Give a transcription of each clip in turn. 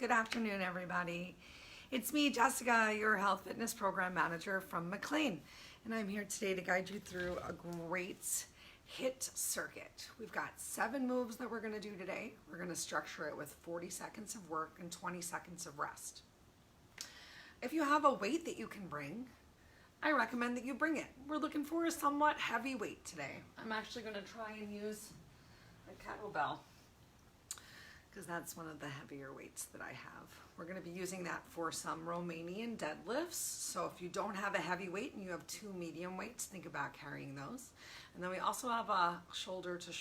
Good afternoon, everybody. It's me, Jessica, your health fitness program manager from McLean, and I'm here today to guide you through a great HIIT circuit. We've got 7 moves that we're going to do today. We're going to structure it with 40 seconds of work and 20 seconds of rest. If you have a weight that you can bring, I recommend that you bring it. We're looking for a somewhat heavy weight today. I'm actually going to try and use a kettlebell, because that's one of the heavier weights that I have. We're going to be using that for some Romanian deadlifts. So if you don't have a heavy weight and you have 2 medium weights, think about carrying those. And then we also have a shoulder to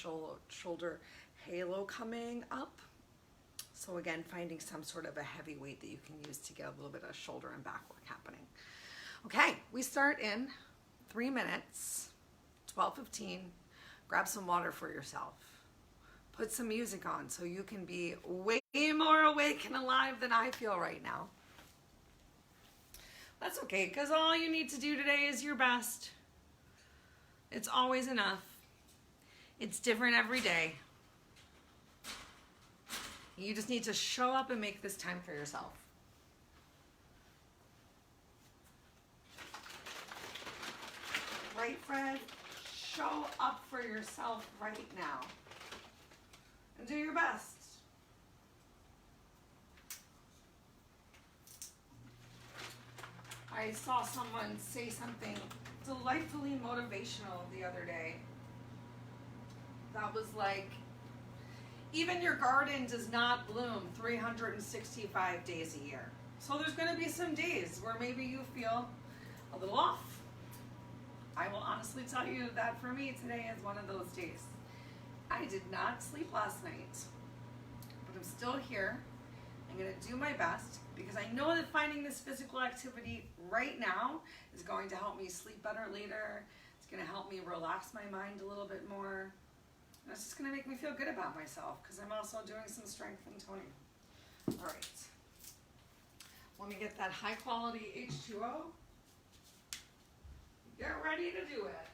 shoulder halo coming up. So again, finding some sort of a heavy weight that you can use to get a little bit of shoulder and back work happening. Okay, we start in 3 minutes, 12:15. Grab some water for yourself. Put some music on so you can be way more awake and alive than I feel right now. That's okay, because all you need to do today is your best. It's always enough. It's different every day. You just need to show up and make this time for yourself. Right, Fred? Show up for yourself right now. And do your best. I saw someone say something delightfully motivational the other day. That was like, even your garden does not bloom 365 days a year. So there's going to be some days where maybe you feel a little off. I will honestly tell you that for me today is one of those days. I did not sleep last night, but I'm still here. I'm going to do my best because I know that finding this physical activity right now is going to help me sleep better later. It's going to help me relax my mind a little bit more. And it's just going to make me feel good about myself because I'm also doing some strength and toning. All right. Let me get that high quality H2O. Get ready to do it.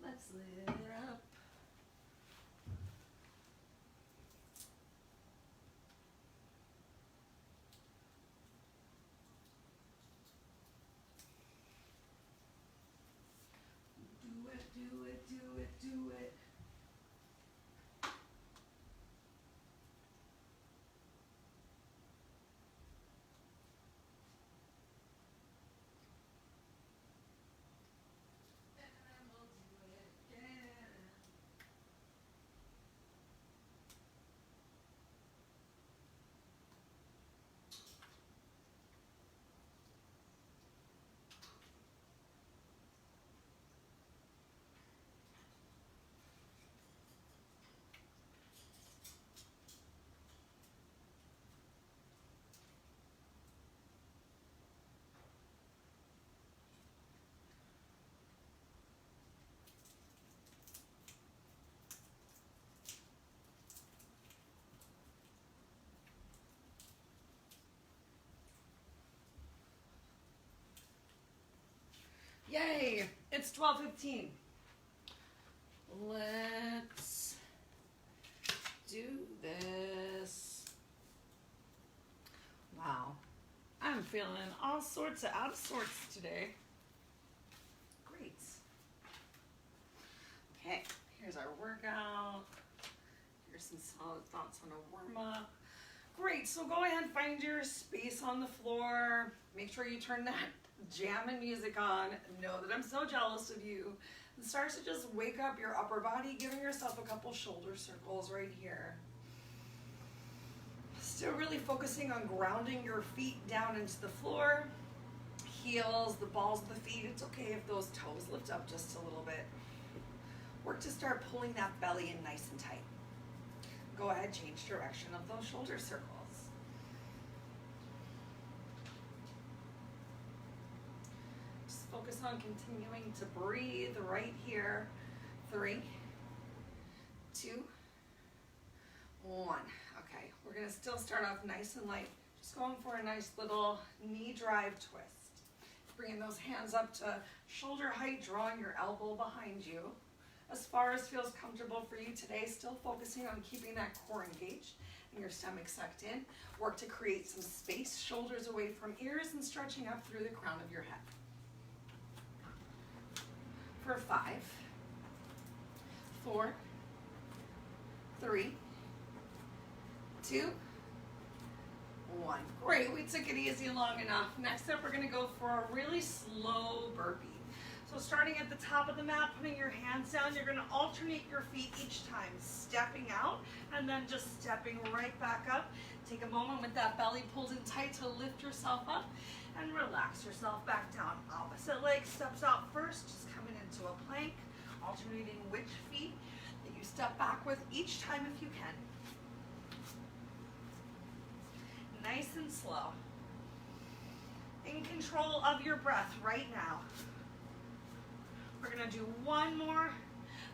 Let's lit it up. Do it, do it, do it, do it. Yay, it's 12:15. Let's do this. Wow, I'm feeling all sorts of out of sorts today. Great. Okay, here's our workout. Here's some solid thoughts on a warm-up. Great, so go ahead and find your space on the floor. Make sure you turn that jamming music on. Know that I'm so jealous of you. And start to just wake up your upper body, giving yourself a couple shoulder circles right here. Still really focusing on grounding your feet down into the floor. Heels, the balls of the feet. It's okay if those toes lift up just a little bit. Work to start pulling that belly in nice and tight. Go ahead, change direction of those shoulder circles. Just focus on continuing to breathe right here. 3, 1. Okay, we're gonna still start off nice and light. Just going for a nice little knee drive twist. Bringing those hands up to shoulder height, drawing your elbow behind you. As far as feels comfortable for you today, still focusing on keeping that core engaged and your stomach sucked in. Work to create some space, shoulders away from ears and stretching up through the crown of your head. For 5, 4, 3, 2, 1. Great, we took it easy long enough. Next up, we're gonna go for a really slow burpee. So starting at the top of the mat, putting your hands down, you're gonna alternate your feet each time, stepping out and then just stepping right back up. Take a moment with that belly pulled in tight to lift yourself up and relax yourself back down. Opposite leg steps out first, just coming into a plank, alternating which feet that you step back with each time if you can. Nice and slow. In control of your breath right now. We're gonna do one more,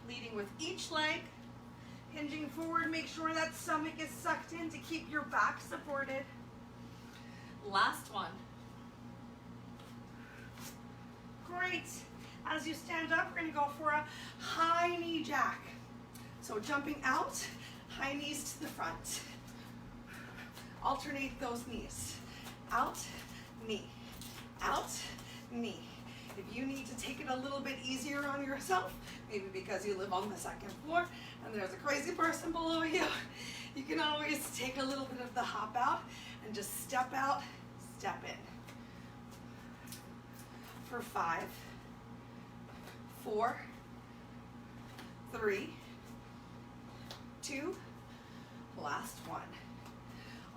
leading with each leg, hinging forward. Make sure that stomach is sucked in to keep your back supported. Last one. Great. As you stand up, we're gonna go for a high knee jack. So jumping out, high knees to the front. Alternate those knees. Out, knee, out, knee. If you need to take it a little bit easier on yourself, maybe because you live on the 2nd floor and there's a crazy person below you, you can always take a little bit of the hop out and just step out, step in. For 5, 4, 3, 2, last one.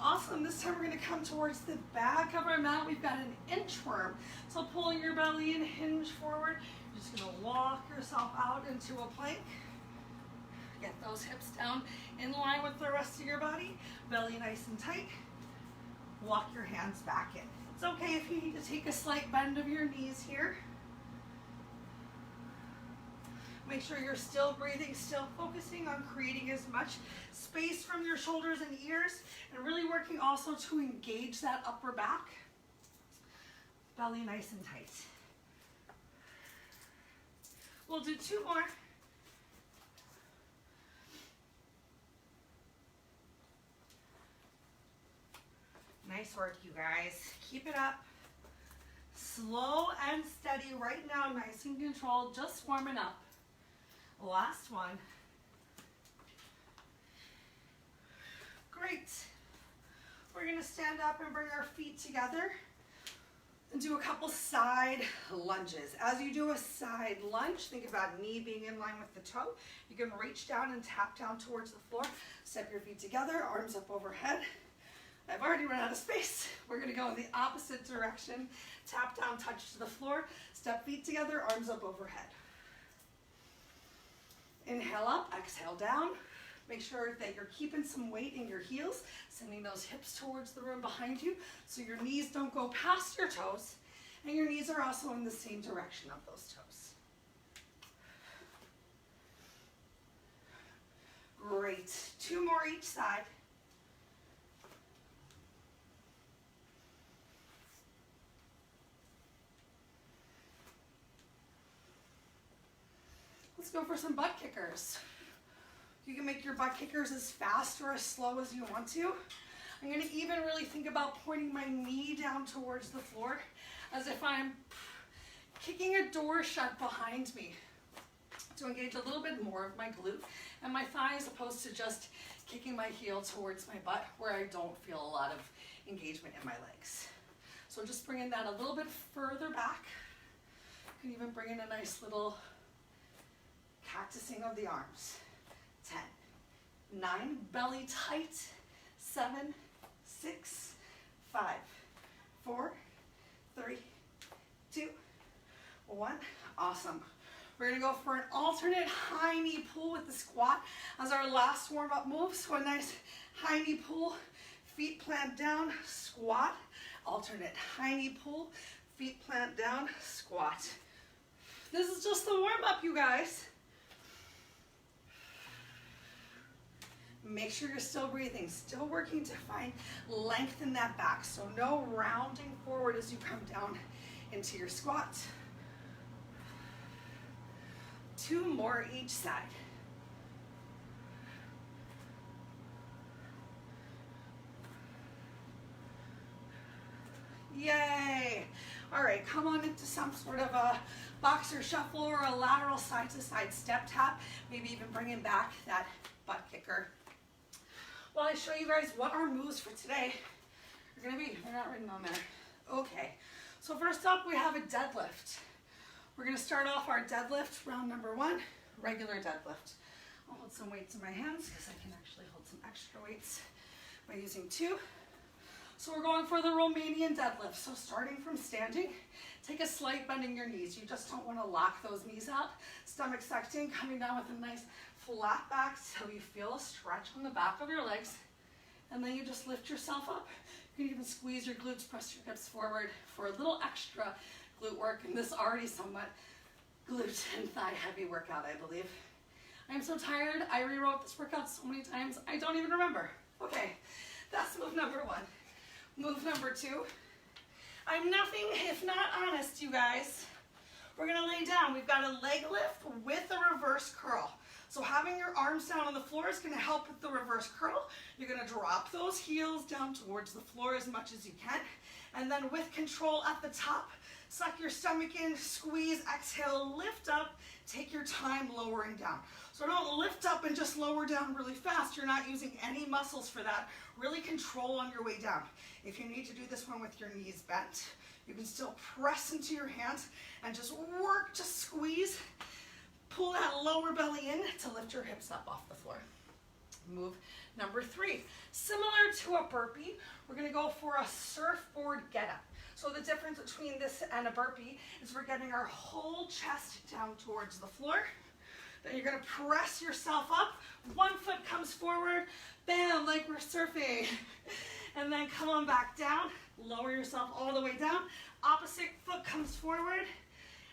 Awesome, this time we're gonna come towards the back of our mat. We've got an inchworm. So pulling your belly in, hinge forward. You're just gonna walk yourself out into a plank. Get those hips down in line with the rest of your body. Belly nice and tight. Walk your hands back in. It's okay if you need to take a slight bend of your knees here. Make sure you're still breathing, still focusing on creating as much space from your shoulders and ears, and really working also to engage that upper back. Belly nice and tight. We'll do 2 more. Nice work, you guys. Keep it up. Slow and steady right now, nice and controlled, just warming up. Last one. Great. We're gonna stand up and bring our feet together and do a couple side lunges. As you do a side lunge, think about knee being in line with the toe. You can reach down and tap down towards the floor. Step your feet together, arms up overhead. I've already run out of space. We're gonna go in the opposite direction. Tap down, touch to the floor. Step feet together, arms up overhead. Inhale up, exhale down. Make sure that you're keeping some weight in your heels, sending those hips towards the room behind you so your knees don't go past your toes, and your knees are also in the same direction of those toes. Great. 2 more each side. Let's go for some butt kickers. You can make your butt kickers as fast or as slow as you want to. I'm gonna even really think about pointing my knee down towards the floor as if I'm kicking a door shut behind me to engage a little bit more of my glute and my thigh as opposed to just kicking my heel towards my butt where I don't feel a lot of engagement in my legs. So just bringing that a little bit further back. You can even bring in a nice little cactusing of the arms. 10, 9, belly tight, 7, 6, 5, 4, 3, 2, 1. Awesome. We're gonna go for an alternate high knee pull with the squat as our last warm-up move. So a nice high knee pull, feet plant down, squat. Alternate high knee pull, feet plant down, squat. This is just the warm-up, you guys. Make sure you're still breathing, still working to find length in that back. So no rounding forward as you come down into your squat. 2 more each side. Yay! All right, come on into some sort of a boxer shuffle or a lateral side to side step tap. Maybe even bringing back that butt kicker. While I show you guys what our moves for today are gonna be. They're not written on there. Okay, so first up we have a deadlift. We're gonna start off our deadlift, round number 1, regular deadlift. I'll hold some weights in my hands because I can actually hold some extra weights by using 2. So we're going for the Romanian deadlift. So starting from standing, take a slight bend in your knees. You just don't want to lock those knees out. Stomach sucked in, coming down with a nice flat back till you feel a stretch on the back of your legs. And then you just lift yourself up. You can even squeeze your glutes, press your hips forward for a little extra glute work. And this already somewhat glute and thigh heavy workout, I believe. I'm so tired. I rewrote this workout so many times, I don't even remember. Okay, that's move number 1. Move number 2. I'm nothing if not honest, you guys. We're gonna lay down. We've got a leg lift with a reverse curl. So having your arms down on the floor is gonna help with the reverse curl. You're gonna drop those heels down towards the floor as much as you can. And then with control at the top, suck your stomach in, squeeze, exhale, lift up, take your time lowering down. So don't lift up and just lower down really fast. You're not using any muscles for that. Really control on your way down. If you need to do this one with your knees bent, you can still press into your hands and just work to squeeze. Pull that lower belly in to lift your hips up off the floor. Move number 3. Similar to a burpee, we're gonna go for a surfboard get up. So the difference between this and a burpee is we're getting our whole chest down towards the floor. Then you're gonna press yourself up. One foot comes forward, bam, like we're surfing. And then come on back down, lower yourself all the way down. Opposite foot comes forward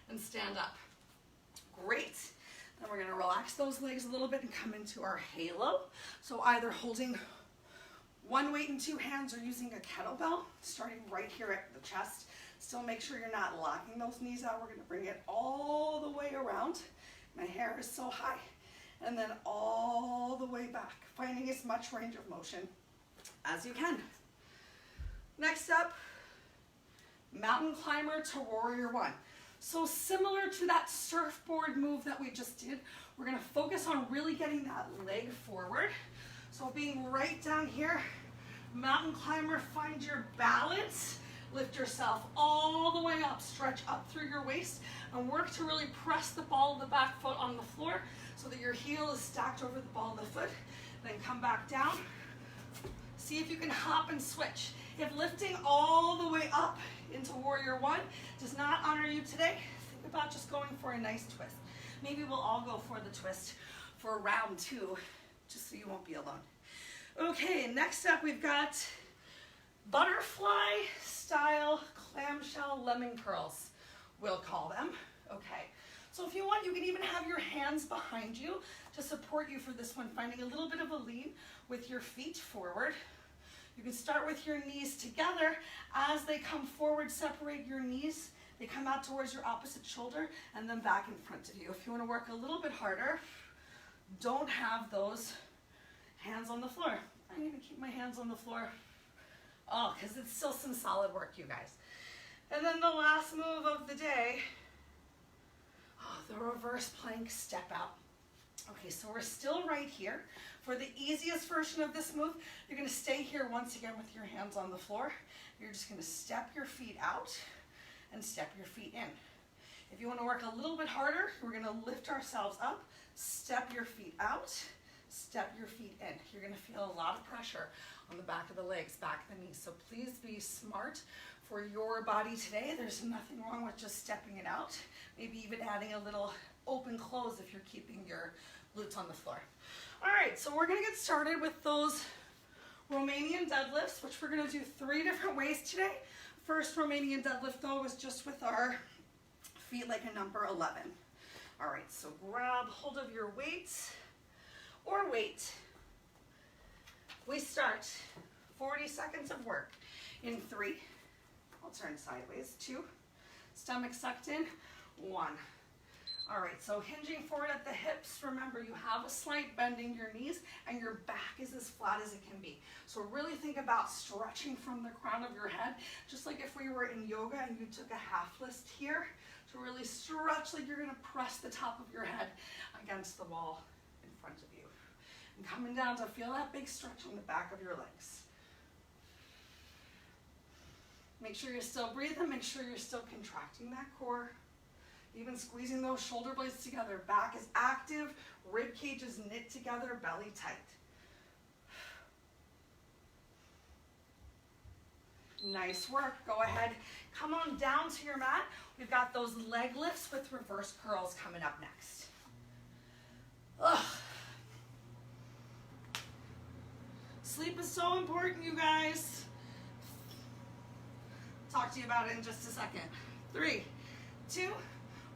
and stand up. Great. Then we're gonna relax those legs a little bit and come into our halo. So either holding one weight in 2 hands or using a kettlebell, starting right here at the chest. Still make sure you're not locking those knees out. We're gonna bring it all the way around. My hair is so high. And then all the way back, finding as much range of motion as you can. Next up, mountain climber to warrior 1. So similar to that surfboard move that we just did, we're gonna focus on really getting that leg forward. So being right down here, mountain climber, find your balance, lift yourself all the way up, stretch up through your waist, and work to really press the ball of the back foot on the floor so that your heel is stacked over the ball of the foot. Then come back down. See if you can hop and switch. If lifting all the way up into warrior 1 does not honor you today, think about just going for a nice twist. Maybe we'll all go for the twist for round 2, just so you won't be alone. Okay, next up we've got butterfly style clamshell lemon curls, we'll call them. Okay, so if you want, you can even have your hands behind you to support you for this one, finding a little bit of a lean with your feet forward. You can start with your knees together. As they come forward, separate your knees. They come out towards your opposite shoulder and then back in front of you. If you want to work a little bit harder, don't have those hands on the floor. I need to keep my hands on the floor. Oh, because it's still some solid work, you guys. And then the last move of the day, the reverse plank step out. Okay, so we're still right here. For the easiest version of this move, you're gonna stay here once again with your hands on the floor. You're just gonna step your feet out and step your feet in. If you wanna work a little bit harder, we're gonna lift ourselves up, step your feet out, step your feet in. You're gonna feel a lot of pressure on the back of the legs, back of the knees. So please be smart for your body today. There's nothing wrong with just stepping it out. Maybe even adding a little open close if you're keeping your glutes on the floor. All right, so we're gonna get started with those Romanian deadlifts, which we're gonna do 3 different ways today. First Romanian deadlift though was just with our feet like a number 11. All right, so grab hold of your weights or weight We start 40 seconds of work in 3. I'll turn sideways. 2. Stomach sucked in. 1. All right, so hinging forward at the hips. Remember, you have a slight bending your knees and your back is as flat as it can be. So really think about stretching from the crown of your head, just like if we were in yoga and you took a half list here, to really stretch like you're gonna press the top of your head against the wall in front of you. And coming down to feel that big stretch on the back of your legs. Make sure you're still breathing, make sure you're still contracting that core. Even squeezing those shoulder blades together. Back is active, rib cage is knit together, belly tight. Nice work. Go ahead, come on down to your mat. We've got those leg lifts with reverse curls coming up next. Ugh. Sleep is so important, you guys. Talk to you about it in just a second. 3, 2,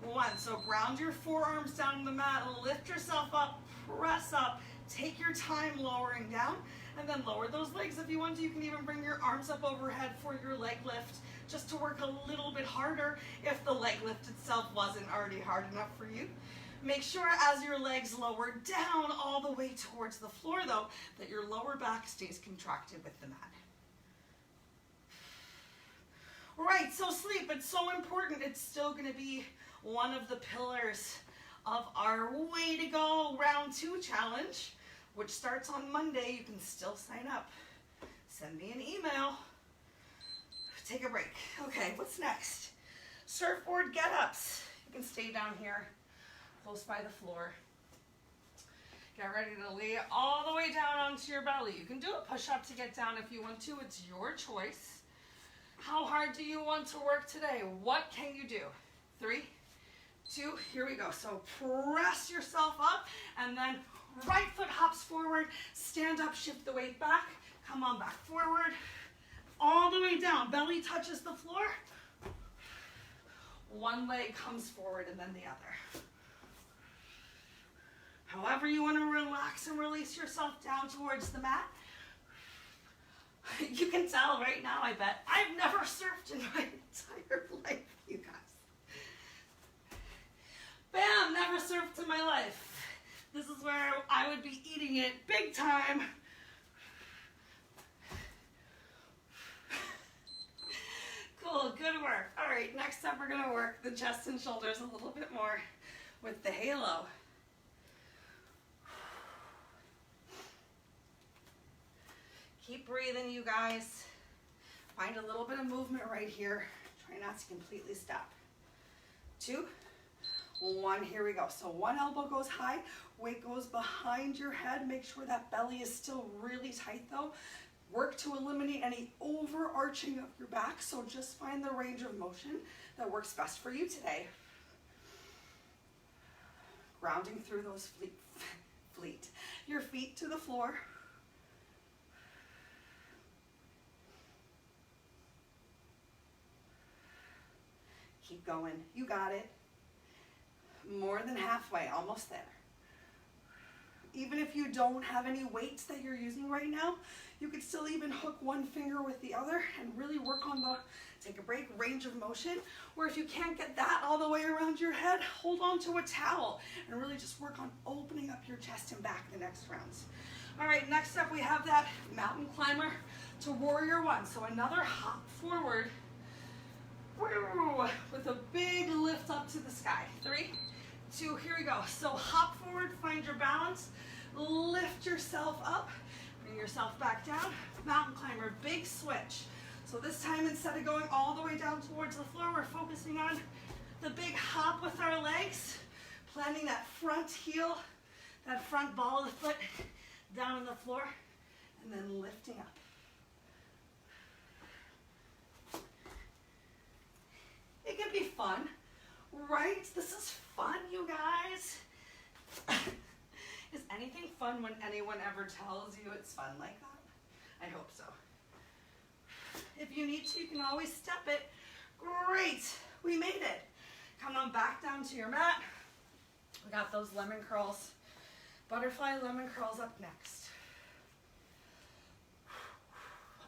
1. So ground your forearms down to the mat, lift yourself up, press up, take your time lowering down, and then lower those legs. If you want to, you can even bring your arms up overhead for your leg lift, just to work a little bit harder if the leg lift itself wasn't already hard enough for you. Make sure as your legs lower down all the way towards the floor though, that your lower back stays contracted with the mat. All right, so sleep, it's so important. It's still gonna be one of the pillars of our Way to Go Round 2 challenge, which starts on Monday. You can still sign up. Send me an email. Take a break. Okay, what's next? Surfboard get-ups. You can stay down here, close by the floor. Get ready to lay all the way down onto your belly. You can do a push-up to get down if you want to. It's your choice. How hard do you want to work today? What can you do? 3, 2, here we go. So press yourself up and then right foot hops forward, stand up, shift the weight back, come on back forward, all the way down, belly touches the floor. One leg comes forward and then the other. However you want to relax and release yourself down towards the mat. You can tell right now, I bet, I've never surfed in my entire life, you guys. Bam, never surfed in my life. This is where I would be eating it big time. Cool, good work. All right, next up we're gonna work the chest and shoulders a little bit more with the halo. Keep breathing, you guys. Find a little bit of movement right here. Try not to completely stop. 2, 1, here we go. So one elbow goes high, weight goes behind your head. Make sure that belly is still really tight though. Work to eliminate any overarching of your back. So just find the range of motion that works best for you today. Grounding through those your feet to the floor. Keep going, you got it. More than halfway, almost there. Even if you don't have any weights that you're using right now, you could still even hook one finger with the other and really work on the, take a break, range of motion. Or if you can't get that all the way around your head, hold on to a towel and really just work on opening up your chest and back the next rounds. All right, next up we have that mountain climber to warrior 1. So another hop forward with a big lift up to the sky. 3, 2, here we go. So hop forward, find your balance, lift yourself up, bring yourself back down. Mountain climber, big switch. So this time, instead of going all the way down towards the floor, we're focusing on the big hop with our legs, planting that front heel, that front ball of the foot down on the floor, and then lifting up. It can be fun, right? This is fun, you guys. Is anything fun when anyone ever tells you it's fun like that? I hope so. If you need to, you can always step it. Great, we made it. Come on back down to your mat. We got those lemon curls. Butterfly lemon curls up next.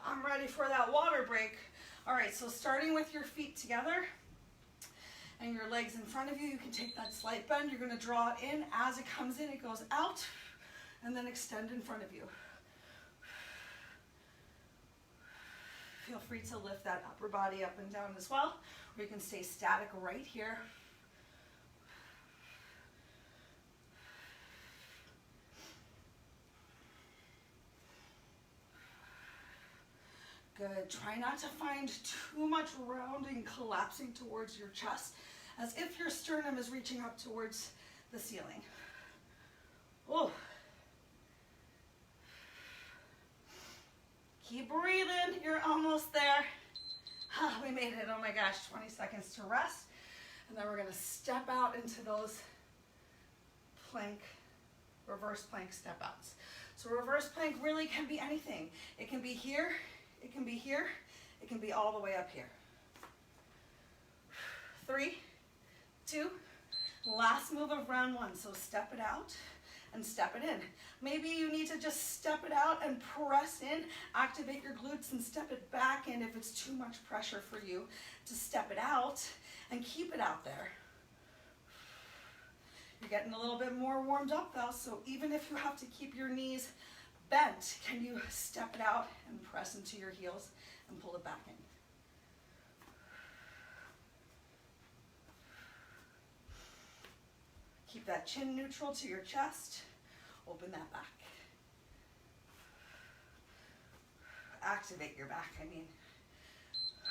I'm ready for that water break. All right, so starting with your feet together and your legs in front of you, you can take that slight bend. You're gonna draw it in. As it comes in, it goes out, and then extend in front of you. Feel free to lift that upper body up and down as well, or you can stay static right here. Good. Try not to find too much rounding, collapsing towards your chest, as if your sternum is reaching up towards the ceiling. Oh. Keep breathing. You're almost there. Ah, we made it. Oh my gosh. 20 seconds to rest. And then we're going to step out into those plank, reverse plank step outs. So reverse plank really can be anything. It can be here. It can be here. It can be all the way up here. 3, 2, last move of round 1. So step it out and step it in. Maybe you need to just step it out and press in, activate your glutes and step it back in if it's too much pressure for you to step it out and keep it out there. You're getting a little bit more warmed up though, so even if you have to keep your knees bent, can you step it out and press into your heels and pull it back in? Keep that chin neutral to your chest. Open that back. Activate your back, I mean.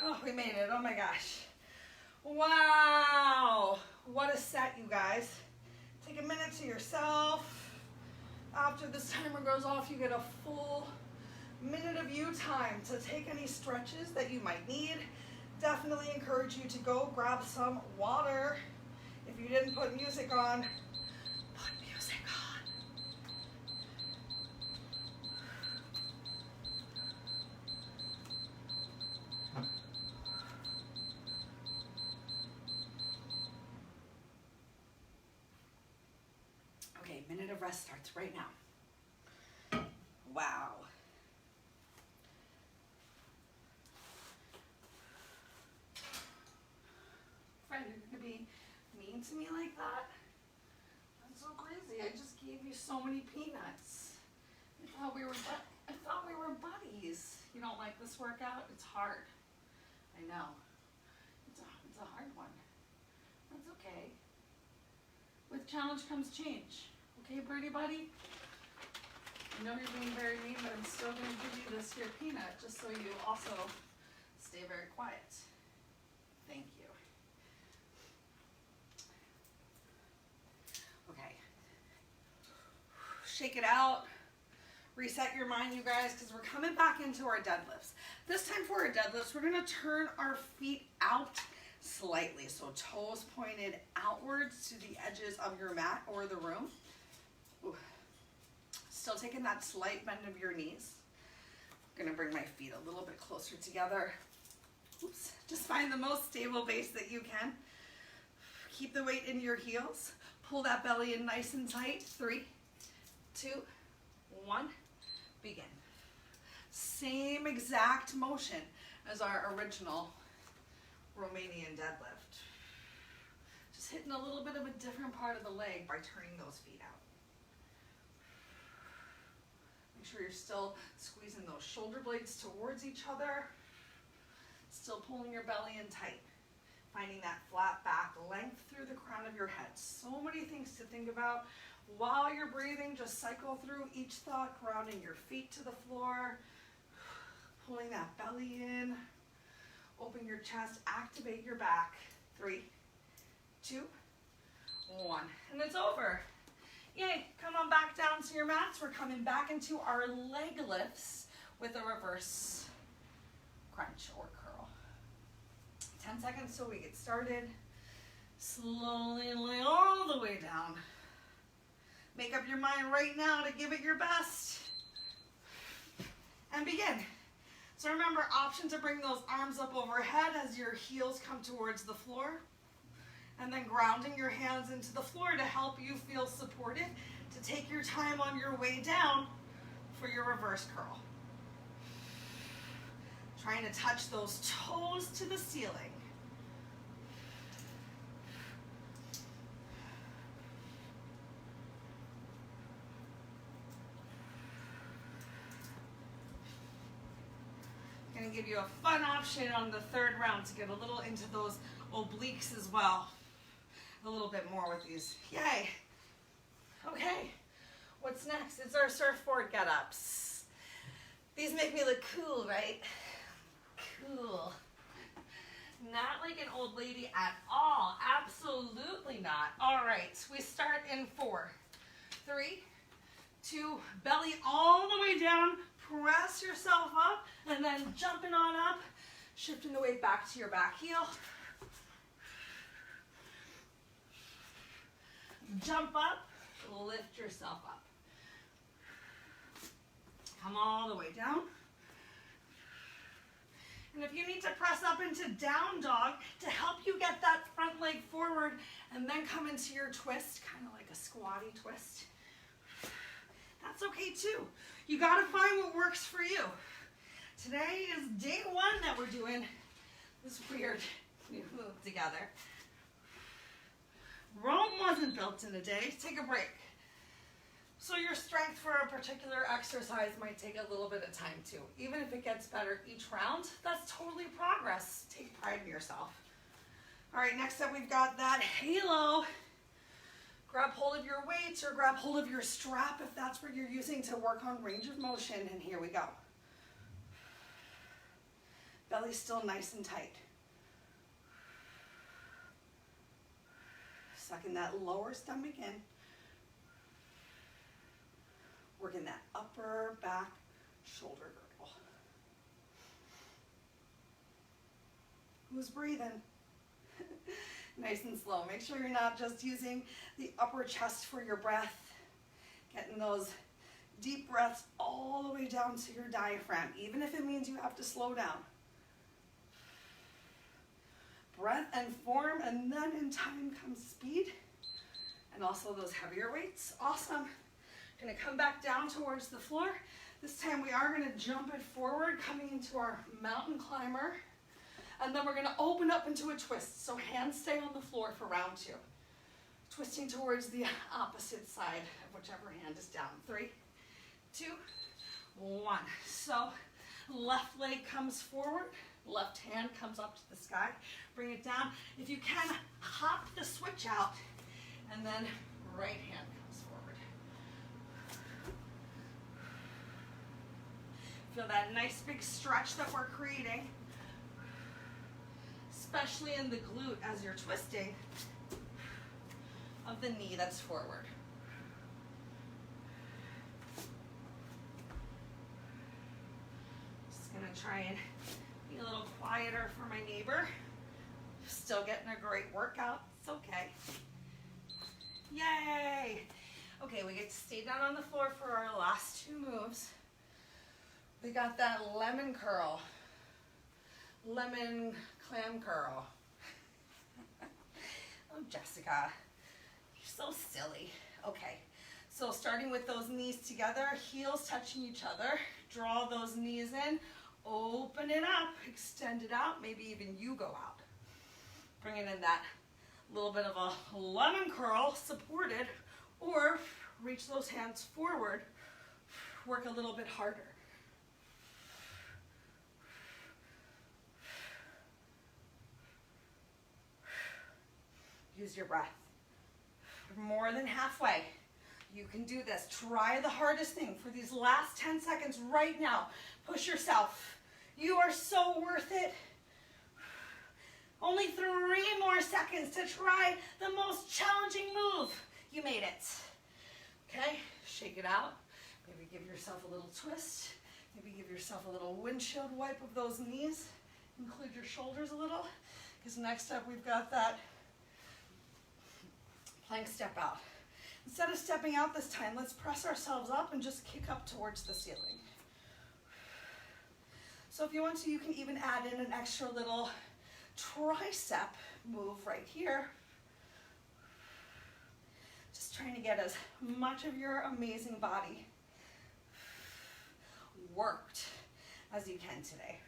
Oh, we made it. Oh my gosh. Wow. What a set, you guys. Take a minute to yourself. After this timer goes off, you get a full minute of you time to take any stretches that you might need. Definitely encourage you to go grab some water. If you didn't put music on, put music on. Okay, minute of rest starts right now. Wow. Fred, you're gonna be mean to me like that? That's so crazy. I just gave you so many peanuts. I thought we were buddies. You don't like this workout? It's hard. I know. It's a hard one. That's okay. With challenge comes change. Okay, birdie buddy? I know you're being very mean, but I'm still going to give you this here peanut just so you also stay very quiet. Thank you. Okay. Shake it out. Reset your mind, you guys, because we're coming back into our deadlifts. This time for our deadlifts, we're going to turn our feet out slightly. So toes pointed outwards to the edges of your mat or the room. Ooh. Still taking that slight bend of your knees. I'm gonna bring my feet a little bit closer together. Oops. Just find the most stable base that you can. Keep the weight in your heels. Pull that belly in nice and tight. 3, 2, 1, begin. Same exact motion as our original Romanian deadlift. Just hitting a little bit of a different part of the leg by turning those feet out. Make sure you're still squeezing those shoulder blades towards each other. Still pulling your belly in tight. Finding that flat back length through the crown of your head. So many things to think about. While you're breathing, just cycle through each thought, grounding your feet to the floor, pulling that belly in, open your chest, activate your back. 3, 2, 1, and it's over. Yay, come on back down to your mats. We're coming back into our leg lifts with a reverse crunch or curl. 10 seconds till we get started. Slowly lay all the way down. Make up your mind right now to give it your best. And begin. So remember, option to bring those arms up overhead as your heels come towards the floor. And then grounding your hands into the floor to help you feel supported, to take your time on your way down for your reverse curl. Trying to touch those toes to the ceiling. Going to give you a fun option on the third round to get a little into those obliques as well. A little bit more with these. Yay. Okay. What's next? It's our surfboard get-ups. These make me look cool, right? Cool. Not like an old lady at all. Absolutely not. All right. We start in 4, 3, 2, belly all the way down. Press yourself up and then jumping on up, shifting the weight back to your back heel. Jump up, lift yourself up. Come all the way down. And if you need to press up into down dog to help you get that front leg forward and then come into your twist, kind of like a squatty twist, that's okay too. You gotta find what works for you. Today is day 1 that we're doing this weird new move together. Rome wasn't built in a day. Take a break. So your strength for a particular exercise might take a little bit of time too. Even if it gets better each round, that's totally progress. Take pride in yourself. All right, next up we've got that halo. Grab hold of your weights or grab hold of your strap if that's what you're using to work on range of motion, and here we go. Belly still nice and tight. Sucking that lower stomach in. Working that upper back shoulder girdle. Who's breathing? Nice and slow. Make sure you're not just using the upper chest for your breath. Getting those deep breaths all the way down to your diaphragm, even if it means you have to slow down. Breath and form, and then in time comes speed. And also those heavier weights. Awesome. Gonna come back down towards the floor. This time we are gonna jump it forward, coming into our mountain climber. And then we're gonna open up into a twist. So hands stay on the floor for round 2. Twisting towards the opposite side of whichever hand is down. 3, 2, 1. So left leg comes forward, left hand comes up to the sky. Bring it down. If you can, hop the switch out, and then right hand comes forward. Feel that nice big stretch that we're creating, especially in the glute as you're twisting of the knee that's forward. Just gonna try and be a little quieter for my neighbor. Still getting a great workout, it's okay. Yay! Okay, we get to stay down on the floor for our last 2 moves. We got that lemon curl. Lemon clam curl. Oh, Jessica, you're so silly. Okay, so starting with those knees together, heels touching each other, draw those knees in, open it up, extend it out, maybe even you go out. Bringing in that little bit of a lemon curl supported, or reach those hands forward, work a little bit harder. Use your breath. You're more than halfway. You can do this. Try the hardest thing for these last 10 seconds right now. Push yourself. You are so worth it. Only 3 more seconds to try the most challenging move. You made it. Okay, shake it out. Maybe give yourself a little twist. Maybe give yourself a little windshield wipe of those knees. Include your shoulders a little, because next up we've got that plank step out. Instead of stepping out this time, let's press ourselves up and just kick up towards the ceiling. So if you want to, you can even add in an extra little tricep move right here. Just trying to get as much of your amazing body worked as you can today.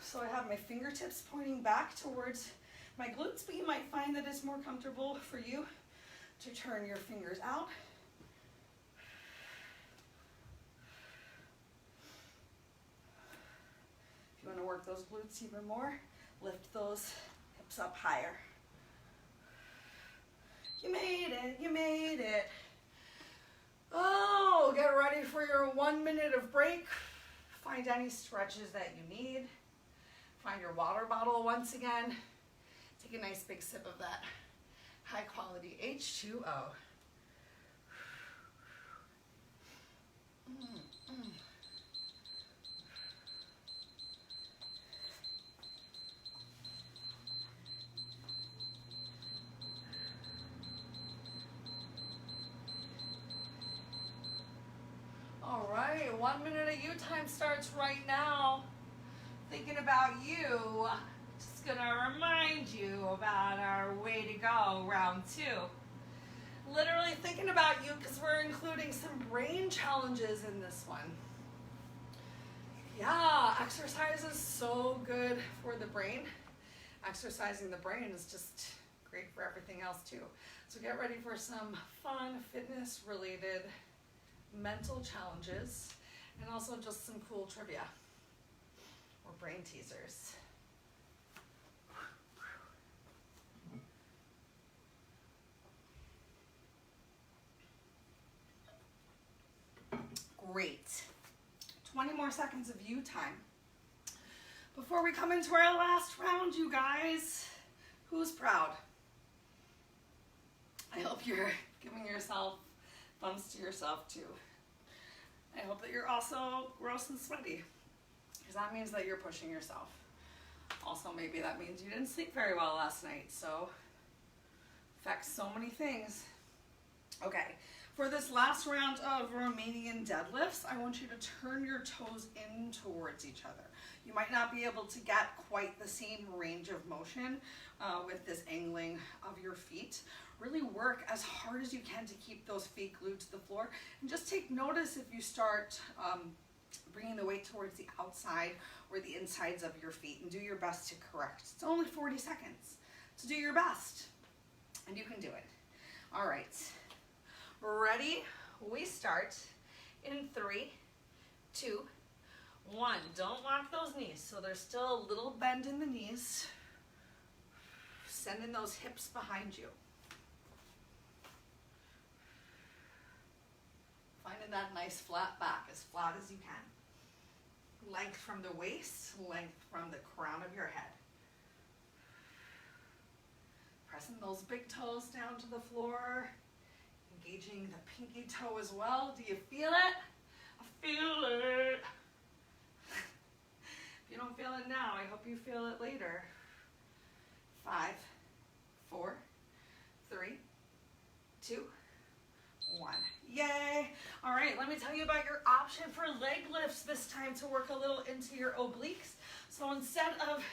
So I have my fingertips pointing back towards my glutes, but you might find that it's more comfortable for you to turn your fingers out. If you want to work those glutes even more, lift those hips up higher. You made it, you made it. Oh, get ready for your 1 minute of break. Find any stretches that you need. Find your water bottle once again. Take a nice big sip of that high quality H2O. All right, 1 minute of you time starts right now. Thinking about you, just gonna remind you about our way to go, round 2. Literally thinking about you because we're including some brain challenges in this one. Yeah, exercise is so good for the brain. Exercising the brain is just great for everything else too. So get ready for some fun fitness related mental challenges and also just some cool trivia or brain teasers. Great. 20 more seconds of you time. Before we come into our last round, you guys, who's proud? I hope you're giving yourself thumbs to yourself too. I hope that you're also gross and sweaty, because that means that you're pushing yourself. Also, maybe that means you didn't sleep very well last night, so affects so many things. Okay, for this last round of Romanian deadlifts, I want you to turn your toes in towards each other. You might not be able to get quite the same range of motion with this angling of your feet. Really work as hard as you can to keep those feet glued to the floor. And just take notice if you start bringing the weight towards the outside or the insides of your feet, and do your best to correct. It's only 40 seconds to do your best, and you can do it. All right, ready? We start in 3, 2, 1. Don't lock those knees, so there's still a little bend in the knees. Sending those hips behind you. Finding that nice flat back, as flat as you can. Length from the waist, length from the crown of your head. Pressing those big toes down to the floor. Engaging the pinky toe as well. Do you feel it? I feel it. If you don't feel it now, I hope you feel it later. 5, 4, 3, 2, 1. Yay! All right, let me tell you about your option for leg lifts this time to work a little into your obliques. So instead of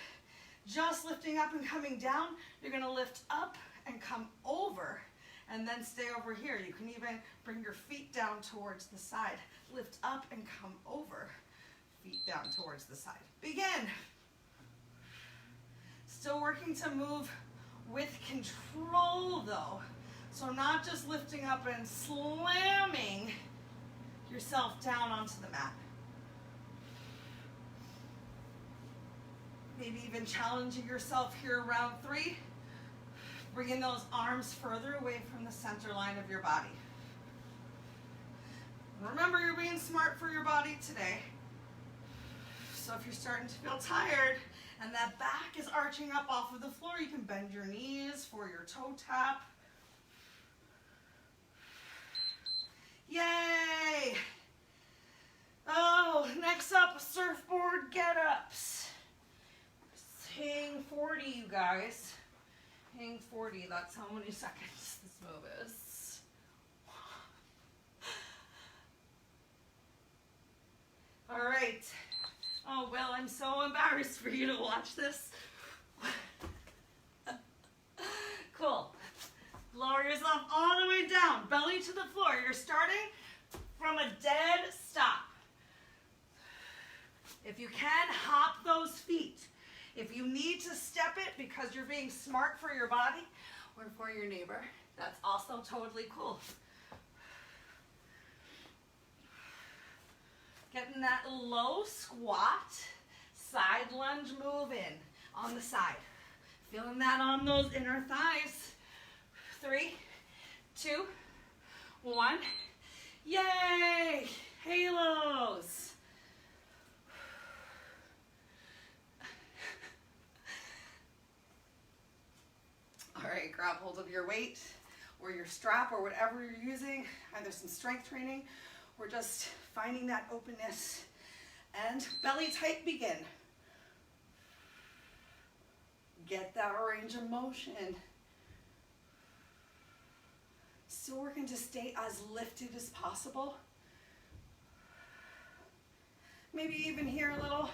just lifting up and coming down, you're gonna lift up and come over and then stay over here. You can even bring your feet down towards the side. Lift up and come over. Feet down towards the side. Begin. Still working to move with control though. So not just lifting up and slamming yourself down onto the mat. Maybe even challenging yourself here round 3. Bringing those arms further away from the center line of your body. Remember, you're being smart for your body today. So if you're starting to feel tired and that back is arching up off of the floor, you can bend your knees for your toe tap. Yay! Oh, next up, surfboard get-ups. Hang 40, you guys. Hang 40, that's how many seconds this move is. All right. Oh, well, I'm so embarrassed for you to watch this. Cool. Lower yourself all the way down, belly to the floor. You're starting from a dead stop. If you can, hop those feet. If you need to step it because you're being smart for your body or for your neighbor, that's also totally cool. Getting that low squat, side lunge move in on the side. Feeling that on those inner thighs. 3, 2, 1. Yay! Halos. All right, grab hold of your weight or your strap or whatever you're using, either some strength training or just finding that openness, and belly tight begin. Get that range of motion. Still working to stay as lifted as possible. Maybe even hear a little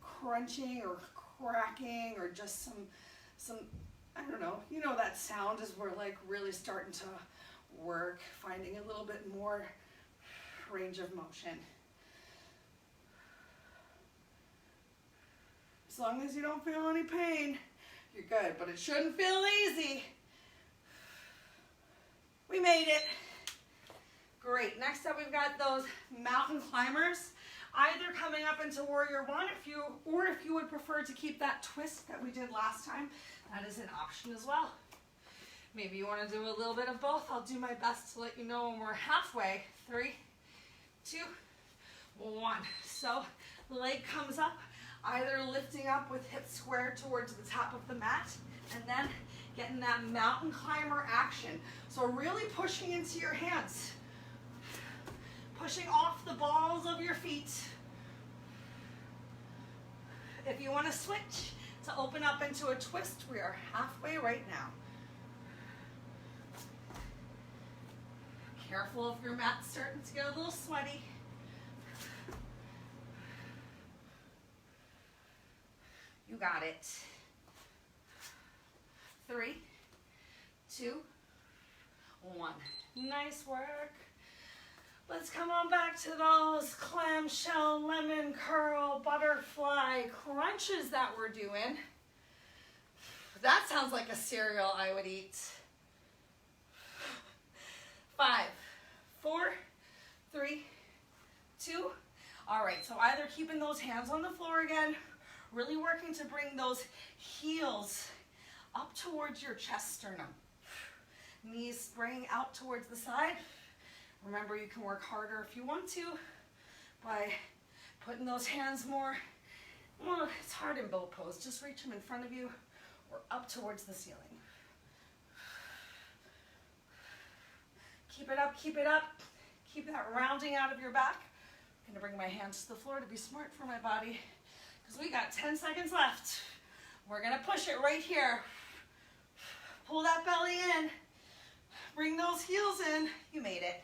crunching or cracking or just some, I don't know, you know that sound as we're like really starting to work, finding a little bit more range of motion. As long as you don't feel any pain, you're good, but it shouldn't feel easy. We made it. Great. Next up, we've got those mountain climbers, either coming up into Warrior One, if you would prefer to keep that twist that we did last time, that is an option as well. Maybe you want to do a little bit of both. I'll do my best to let you know when we're halfway. 3, 2, 1. So leg comes up, either lifting up with hips squared towards the top of the mat, and then getting that mountain climber action. So really pushing into your hands. Pushing off the balls of your feet. If you want to switch to open up into a twist, we are halfway right now. Careful if your mat's starting to get a little sweaty. You got it. 3, 2, 1. Nice work. Let's come on back to those clamshell, lemon curl, butterfly crunches that we're doing. That sounds like a cereal I would eat. 5, 4, 3, 2. All right, so either keeping those hands on the floor again, really working to bring those heels up towards your chest sternum. Knees spraying out towards the side. Remember, you can work harder if you want to by putting those hands more, well, it's hard in bow pose. Just reach them in front of you or up towards the ceiling. Keep it up, keep it up. Keep that rounding out of your back. I'm gonna bring my hands to the floor to be smart for my body because we got 10 seconds left. We're gonna push it right here. Pull that belly in. Bring those heels in. You made it.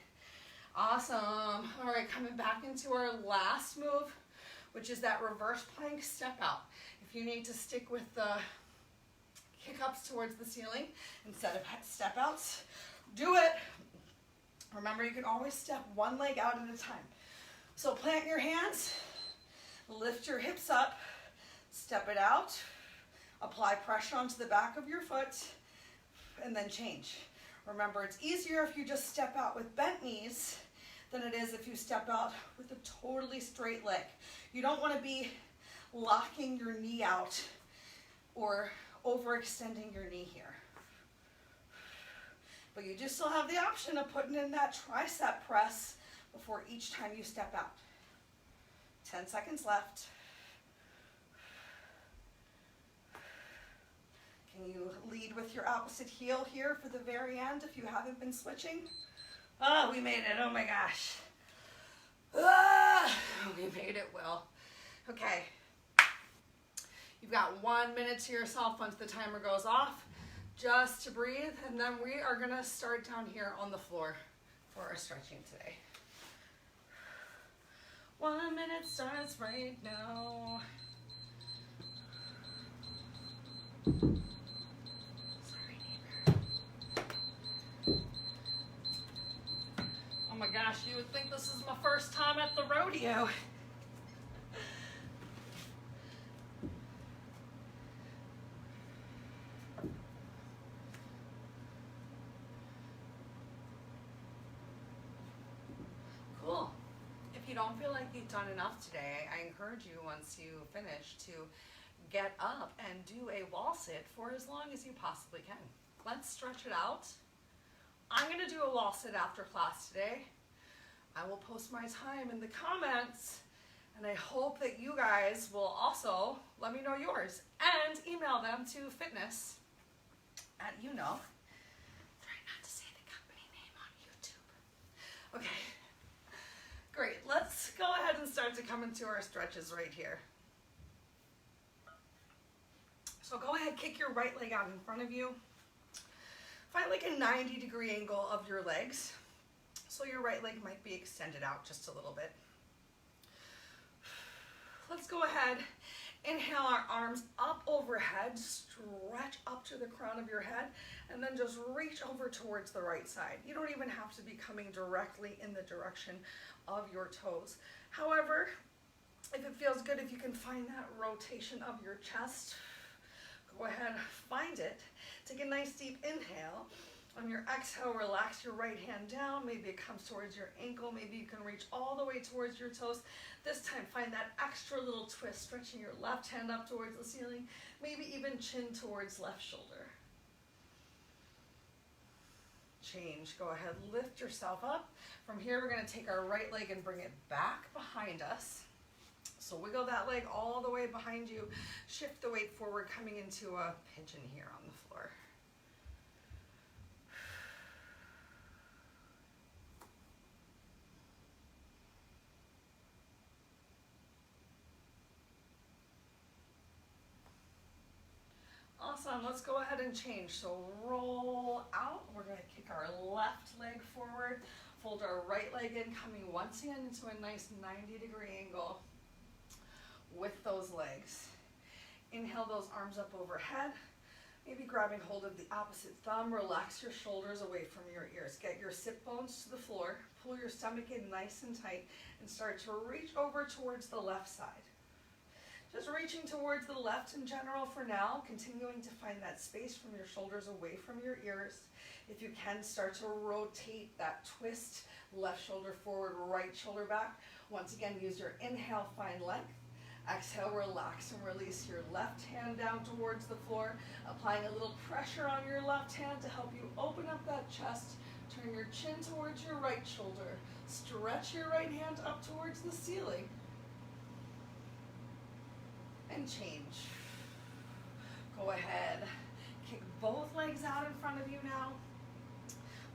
Awesome. All right, coming back into our last move, which is that reverse plank step out. If you need to stick with the kick ups towards the ceiling instead of step outs, do it. Remember, you can always step one leg out at a time. So plant your hands, lift your hips up, step it out, apply pressure onto the back of your foot, and then change. Remember, it's easier if you just step out with bent knees than it is if you step out with a totally straight leg. You don't want to be locking your knee out or overextending your knee here. But you do still have the option of putting in that tricep press before each time you step out. 10 seconds left. Can you lead with your opposite heel here for the very end if you haven't been switching? Oh, we made it. Oh my gosh. Ah, we made it, Will. Okay. You've got 1 minute to yourself once the timer goes off, just to breathe, and then we are going to start down here on the floor for our stretching today. 1 minute starts right now. Oh my gosh, you would think this is my first time at the rodeo. Cool. If you don't feel like you've done enough today, I encourage you once you finish to get up and do a wall sit for as long as you possibly can. Let's stretch it out. I'm gonna do a wall sit after class today. I will post my time in the comments, and I hope that you guys will also let me know yours and email them to fitness at Try not to say the company name on YouTube. Okay, great. Let's go ahead and start to come into our stretches right here. So go ahead, kick your right leg out in front of you. Find like a 90-degree angle of your legs. So your right leg might be extended out just a little bit. Let's go ahead, inhale our arms up overhead, stretch up to the crown of your head, and then just reach over towards the right side. You don't even have to be coming directly in the direction of your toes. However, if it feels good, if you can find that rotation of your chest, go ahead, find it. Take a nice deep inhale. On your exhale, relax your right hand down. Maybe it comes towards your ankle. Maybe you can reach all the way towards your toes. This time, find that extra little twist, stretching your left hand up towards the ceiling. Maybe even chin towards left shoulder. Change. Go ahead, lift yourself up. From here, we're going to take our right leg and bring it back behind us. So wiggle that leg all the way behind you. Shift the weight forward, coming into a pigeon here on the floor. Awesome, let's go ahead and change. So roll out, we're gonna kick our left leg forward, fold our right leg in, coming once again into a nice 90-degree angle with those legs. Inhale those arms up overhead, maybe grabbing hold of the opposite thumb, relax your shoulders away from your ears. Get your sit bones to the floor, pull your stomach in nice and tight, and start to reach over towards the left side. Just reaching towards the left in general for now, continuing to find that space from your shoulders away from your ears. If you can, start to rotate that twist, left shoulder forward, right shoulder back. Once again, use your inhale, find length. Exhale, relax and release your left hand down towards the floor, applying a little pressure on your left hand to help you open up that chest. Turn your chin towards your right shoulder. Stretch your right hand up towards the ceiling. And change. Go ahead, kick both legs out in front of you now.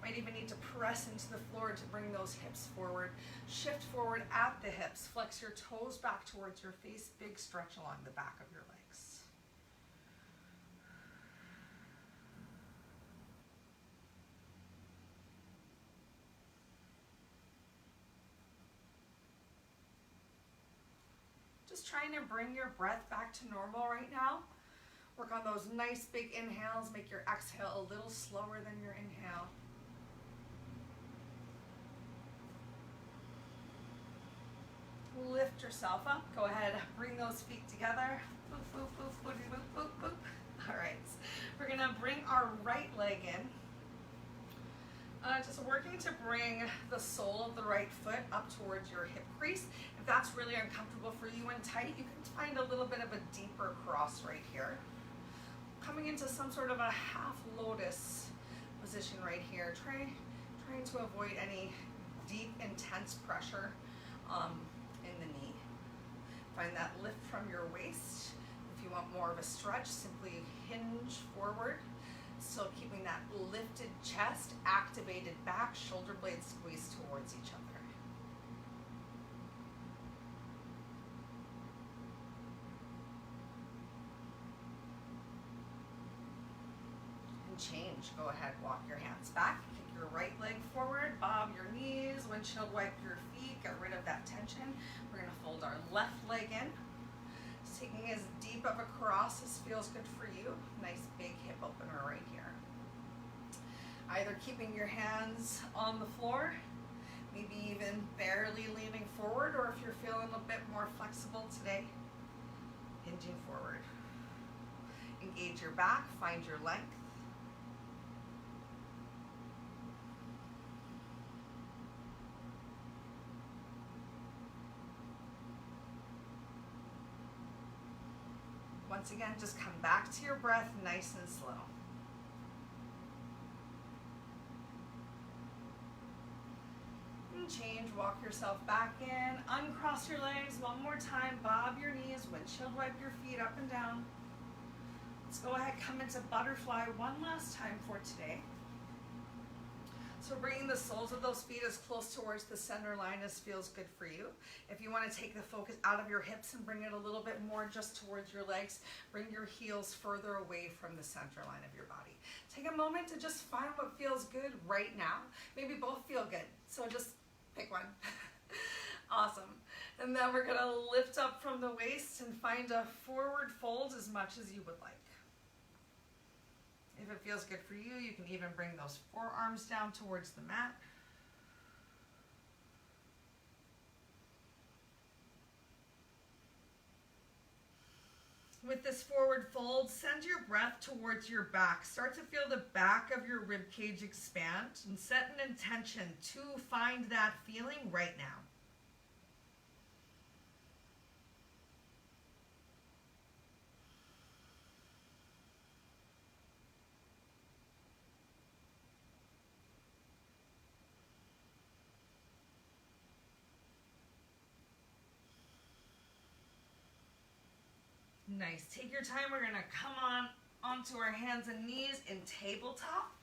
Might even need to press into the floor to bring those hips forward. Shift forward at the hips. Flex your toes back towards your face. Big stretch along the back of your legs. Just trying to bring your breath back to normal right now. Work on those nice big inhales. Make your exhale a little slower than your inhale. Lift yourself up. Go ahead, bring those feet together. Boop, boop, boop, boop, boop, boop, boop. All right, we're gonna bring our right leg in. Just working to bring the sole of the right foot up towards your hip crease. If that's really uncomfortable for you and tight, you can find a little bit of a deeper cross right here. Coming into some sort of a half lotus position right here. Trying to avoid any deep, intense pressure in the knee. Find that lift from your waist. If you want more of a stretch, simply hinge forward. Still keeping that lifted chest, activated back, shoulder blades squeezed towards each other. And change. Go ahead, walk your hands back, kick your right leg forward, bob your knees, windshield wipe your feet, get rid of that tension. We're gonna fold our left leg in. Just taking as deep of a cross as feels good for you. Nice big hip opener right here. Either keeping your hands on the floor, maybe even barely leaning forward, or if you're feeling a bit more flexible today, hinging forward. Engage your back, find your length. once again, just come back to your breath nice and slow. And change, walk yourself back in, uncross your legs one more time, bob your knees, windshield wipe your feet up and down. Let's go ahead, come into butterfly one last time for today. So bringing the soles of those feet as close towards the center line as feels good for you. If you want to take the focus out of your hips and bring it a little bit more just towards your legs, bring your heels further away from the center line of your body. Take a moment to just find what feels good right now. Maybe both feel good, so just pick one. Awesome. And then we're going to lift up from the waist and find a forward fold as much as you would like. If it feels good for you, you can even bring those forearms down towards the mat. With this forward fold, send your breath towards your back. Start to feel the back of your rib cage expand and set an intention to find that feeling right now. Nice. Take your time. We're going to come onto our hands and knees in tabletop.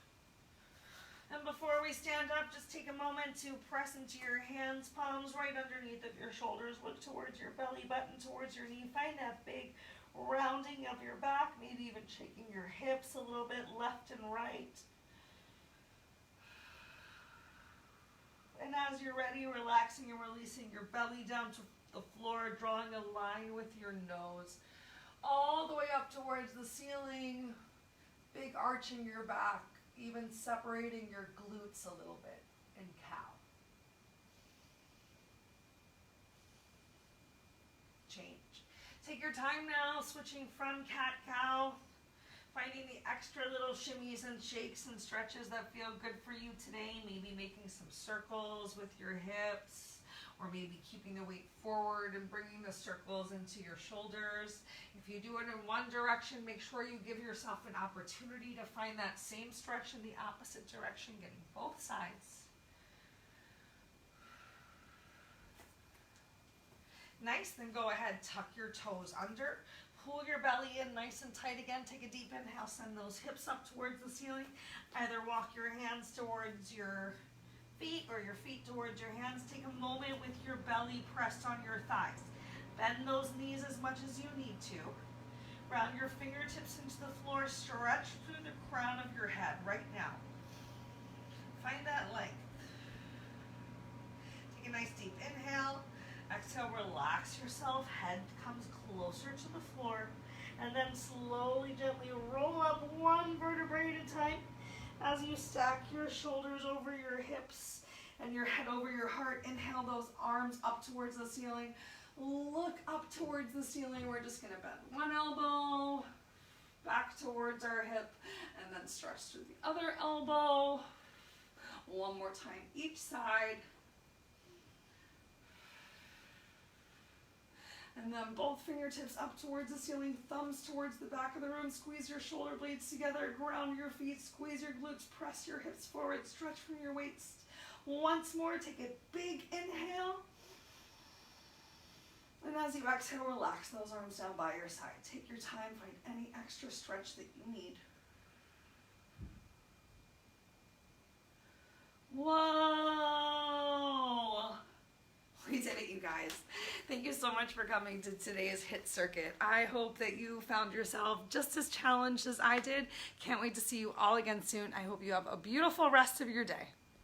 And before we stand up, just take a moment to press into your hands, palms right underneath of your shoulders. Look towards your belly button, towards your knee. Find that big rounding of your back, maybe even shaking your hips a little bit left and right. And as you're ready, relaxing and releasing your belly down to the floor, drawing a line with your nose all the way up towards the ceiling, big arching your back, even separating your glutes a little bit in cow. Change. Take your time now, switching from cat-cow, finding the extra little shimmies and shakes and stretches that feel good for you today, maybe making some circles with your hips, or maybe keeping the weight forward and bringing the circles into your shoulders. If you do it in one direction, make sure you give yourself an opportunity to find that same stretch in the opposite direction, getting both sides. Nice, then go ahead, tuck your toes under, pull your belly in nice and tight again, take a deep inhale, send those hips up towards the ceiling. Either walk your hands towards your feet or your feet towards your hands. Take a moment with your belly pressed on your thighs. Bend those knees as much as you need to. Round your fingertips into the floor. Stretch through the crown of your head right now. Find that length. Take a nice deep inhale. Exhale, relax yourself. Head comes closer to the floor. And then slowly, gently roll up one vertebrae at a time. As you stack your shoulders over your hips and your head over your heart, inhale those arms up towards the ceiling. Look up towards the ceiling. We're just going to bend one elbow back towards our hip and then stretch through the other elbow. One more time each side. And then both fingertips up towards the ceiling, thumbs towards the back of the room. Squeeze your shoulder blades together, ground your feet, squeeze your glutes, press your hips forward, stretch from your waist. Once more, take a big inhale. And as you exhale, relax those arms down by your side. Take your time, find any extra stretch that you need. Whoa! We did it, you guys. Thank you so much for coming to today's HIIT Circuit. I hope that you found yourself just as challenged as I did. Can't wait to see you all again soon. I hope you have a beautiful rest of your day.